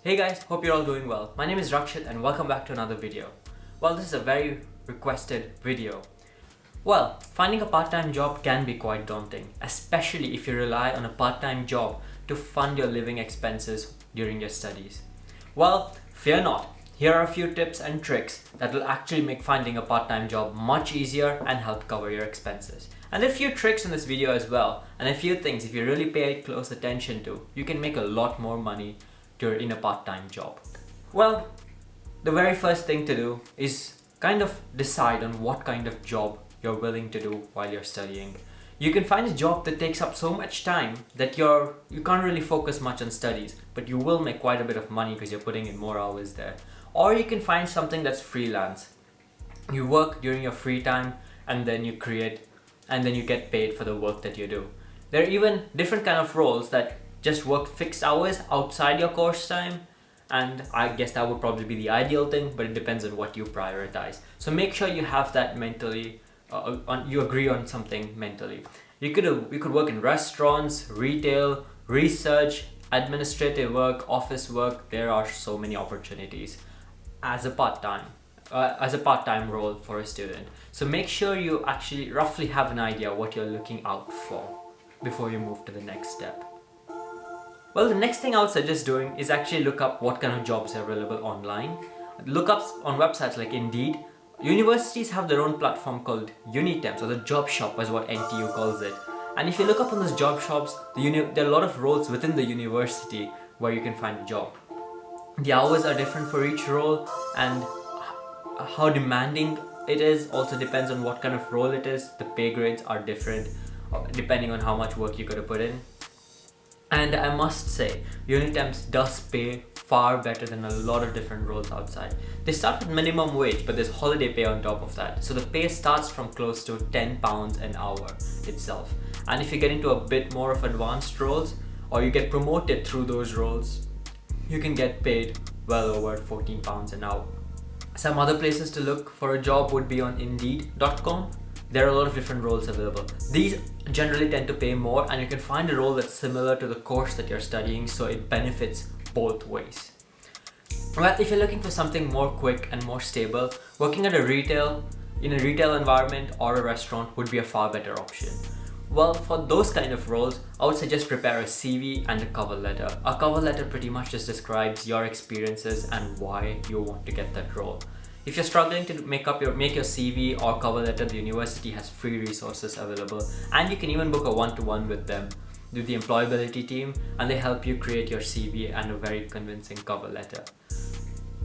Hey guys, hope you're all doing well. My name is Rakshith and welcome back to another video. Well, this is a very requested video. Well, finding a part-time job can be quite daunting, especially if you rely on a part-time job to fund your living expenses during your studies. Well, fear not. Here are a few tips and tricks that will actually make finding a part-time job much easier and help cover your expenses. And there are a few tricks in this video as well, and a few things if you really pay close attention to, you can make a lot more money in a part-time job. Well, the very first thing to do is kind of decide on what kind of job you're willing to do while you're studying. You can find a job that takes up so much time that you can't really focus much on studies, but you will make quite a bit of money because you're putting in more hours there. Or you can find something that's freelance. You work during your free time and then you create and then you get paid for the work that you do. There are even different kind of roles that just work fixed hours outside your course time, and I guess that would probably be the ideal thing, but it depends on what you prioritize. So make sure you have that mentally, you agree on something mentally. You could work in restaurants, retail, research, administrative work, office work. There are so many opportunities as a part-time role for a student. So make sure you actually roughly have an idea what you're looking out for before you move to the next step. Well, the next thing I would suggest doing is actually look up what kind of jobs are available online. Lookups on websites like Indeed. Universities have their own platform called Unitemps, or the job shop is what NTU calls it. And if you look up on those job shops, there are a lot of roles within the university where you can find a job. The hours are different for each role, and how demanding it is also depends on what kind of role it is. The pay grades are different depending on how much work you got to put in. And I must say, Unitemps does pay far better than a lot of different roles outside. They start with minimum wage, but there's holiday pay on top of that. So the pay starts from close to £10 an hour itself. And if you get into a bit more of advanced roles, or you get promoted through those roles, you can get paid well over £14 an hour. Some other places to look for a job would be on Indeed.com. There are a lot of different roles available. These generally tend to pay more, and you can find a role that's similar to the course that you're studying, so it benefits both ways. Well, if you're looking for something more quick and more stable, working at in a retail environment or a restaurant would be a far better option. Well, for those kind of roles, I would suggest prepare a CV and a cover letter. A cover letter pretty much just describes your experiences and why you want to get that role. If you're struggling to make your CV or cover letter, the university has free resources available, and you can even book a one-to-one with them, with the employability team, and they help you create your CV and a very convincing cover letter.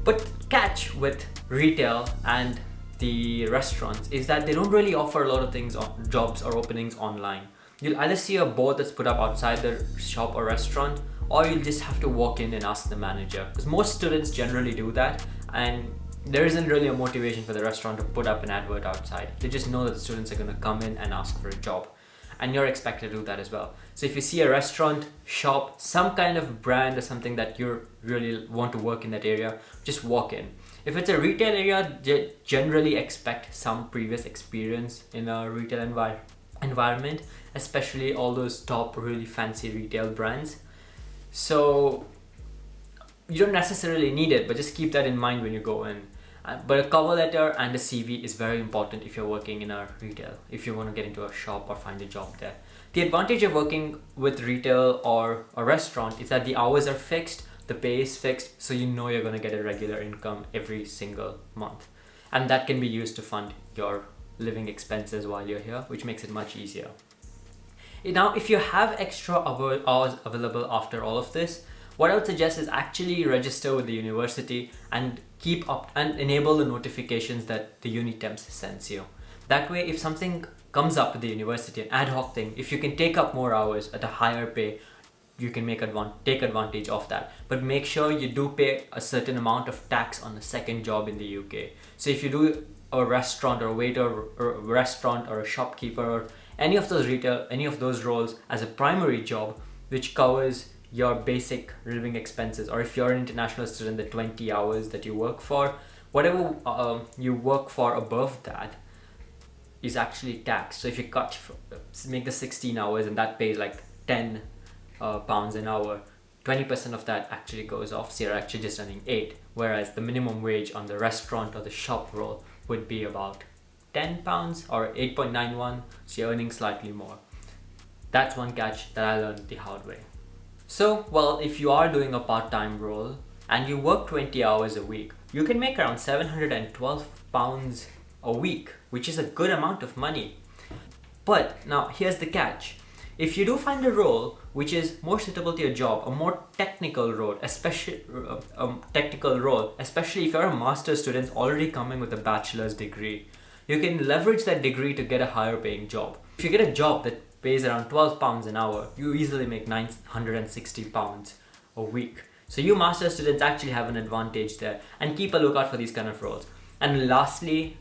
But catch with retail and the restaurants is that they don't really offer a lot of things on jobs or openings online. You'll either see a board that's put up outside the shop or restaurant, or you'll just have to walk in and ask the manager, because most students generally do that, and there isn't really a motivation for the restaurant to put up an advert outside. They just know that the students are going to come in and ask for a job, and you're expected to do that as well. So if you see a restaurant, shop, some kind of brand or something that you really want to work in that area, just walk in. If it's a retail area, they generally expect some previous experience in a retail environment, especially all those top really fancy retail brands. So you don't necessarily need it, but just keep that in mind when you go in. But a cover letter and a CV is very important if you're working in a retail, if you want to get into a shop or find a job there. The advantage of working with retail or a restaurant is that the hours are fixed, the pay is fixed, so you know you're going to get a regular income every single month. And that can be used to fund your living expenses while you're here, which makes it much easier. Now, if you have extra hours available after all of this, what I would suggest is actually register with the university and keep up and enable the notifications that the Unitemps sends you. That way, if something comes up at the university, an ad hoc thing, if you can take up more hours at a higher pay, you can take advantage of that. But make sure you do pay a certain amount of tax on a second job in the UK. So if you do a restaurant or a waiter or a restaurant or a shopkeeper or any of those roles as a primary job, which covers your basic living expenses, or if you're an international student, the 20 hours that you work for, whatever you work for above that is actually taxed. So if you make the 16 hours and that pays like £10 an hour, 20% of that actually goes off, so you're actually just earning 8, whereas the minimum wage on the restaurant or the shop role would be about £10 or 8.91, so you're earning slightly more. That's one catch that I learned the hard way. So, well, if you are doing a part-time role and you work 20 hours a week, you can make around £712 a week, which is a good amount of money. But now here's the catch. If you do find a role which is more suitable to your job, a more technical role, especially if you're a master's student already coming with a bachelor's degree, you can leverage that degree to get a higher paying job. If you get a job that pays around £12 an hour, you easily make £960 a week. So you master's students actually have an advantage there, and keep a lookout for these kind of roles. And lastly,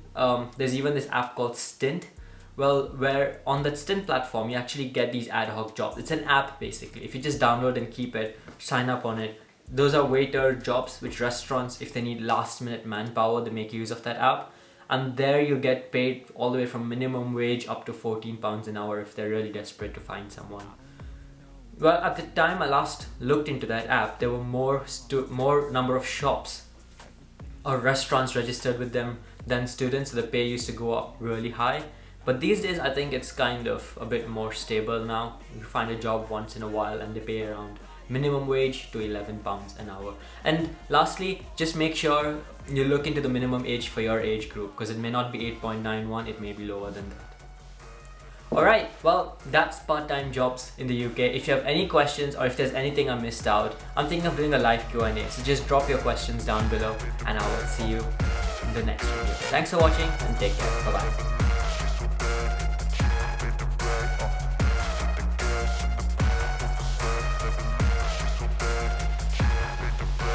there's even this app called Stint. Well, where on that Stint platform, you actually get these ad hoc jobs. It's an app basically. If you just download and keep it, sign up on it. Those are waiter jobs, which restaurants, if they need last minute manpower, they make use of that app. And there you get paid all the way from minimum wage up to £14 an hour if they're really desperate to find someone. Well, at the time I last looked into that app, there were more number of shops or restaurants registered with them than students, so the pay used to go up really high. But these days I think it's kind of a bit more stable now. You find a job once in a while and they pay around minimum wage to £11 an hour. And lastly, just make sure you look into the minimum age for your age group, because it may not be 8.91, it may be lower than that. Alright, well, that's part-time jobs in the UK. If you have any questions or if there's anything I missed out, I'm thinking of doing a live Q&A, so just drop your questions down below and I will see you in the next video. Thanks for watching and take care. Bye-bye.